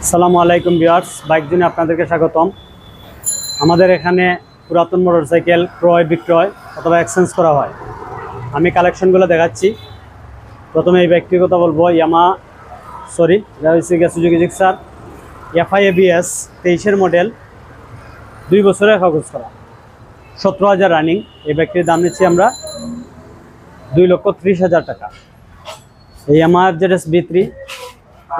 আসসালামু আলাইকুম viewers, bike জোনে আপনাদেরকে স্বাগতম। আমাদের এখানে পুরাতন মোটরসাইকেল ক্রয় বিক্রয় অথবা এক্সচেঞ্জ করা হয়। আমি কালেকশনগুলো দেখাচ্ছি। প্রথমে এই বাইকটির কথা বলবো, সুজুকি জিক্সার এফআই এবিএস 23-এর মডেল, 2 বছরের কাগজ করা, 17,000 রানিং। এই বাইকটির দাম নিচ্ছি আমরা 2,30,000 টাকা। এই আমার ZS B3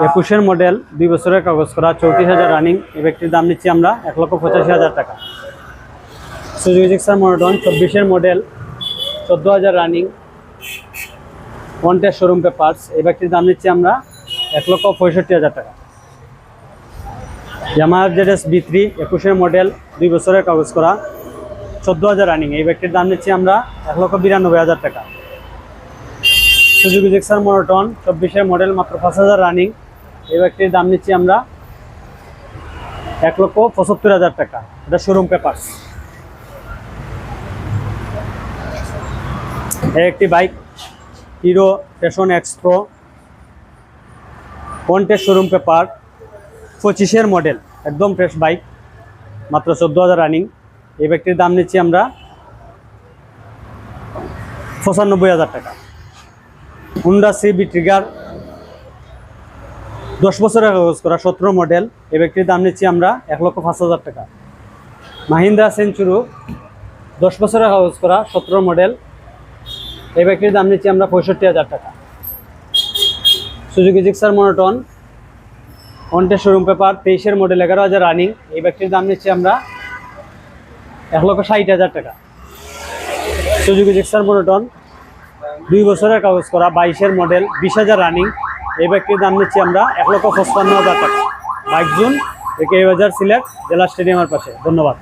21-এর মডেল, 2 বছরের কাগজ করা, 34,000 রানিং। এই ব্যক্তির দাম নিচ্ছি আমরা 1,85,000 টাকা। সুজুকি জিক্সার মনোটন 24-এর model, 14,000 running, wanted showroom papers. এই ব্যক্তির দাম নিচ্ছি আমরা 1,65,000 টাকা। আমার ZS B3 21-এর মডেল, 2 বছরের কাগজ করা, 14,000 রানিং। এই ব্যক্তির দাম নিচ্ছি আমরা 1,92,000 টাকা। সুজুকি জিক্সার মনোটন 24-এর মডেল, মাত্র 5,000 রানিং। এই ব্যক্তির দাম নিচ্ছি আমরা 1,75,000 টাকা। এটা শোরুম পেপারস। একটি bike Hero Passion X Pro, wanted showroom paper, 25-এর মডেল, একদম ফ্রেশ বাইক, মাত্র 14,000 রানিং। এই ব্যক্তির দাম নিচ্ছি আমরা 95,000 টাকা। হুন্ডা CB ট্রিগার 10 বছরের কাগজ করা, 17 মডেল। এই ব্যক্তির দাম নিচ্ছি আমরা 1,05,000 টাকা। মাহিন্দ্রা সেঞ্চুরো 10 বছরের কাগজ করা, 17 মডেল। এই ব্যক্তির দাম নিচ্ছি আমরা 65,000 টাকা। Suzuki Gixxer monotone wanted showroom paper, 23-এর মডেল, 11,000 রানিং। এই ব্যক্তির দাম নিচ্ছি আমরা 1,60,000 টাকা। সুজুকি জিক্সার মনোটন 2 বছরের কাগজ করা, 22-এর মডেল, 20,000 রানিং। এই বাইকটির দাম নিচ্ছি আমরা 1,55,000 টাকা। বাইক জোন, AK বাজার, সিলেট, জেলা স্টেডিয়ামের পাশে। ধন্যবাদ।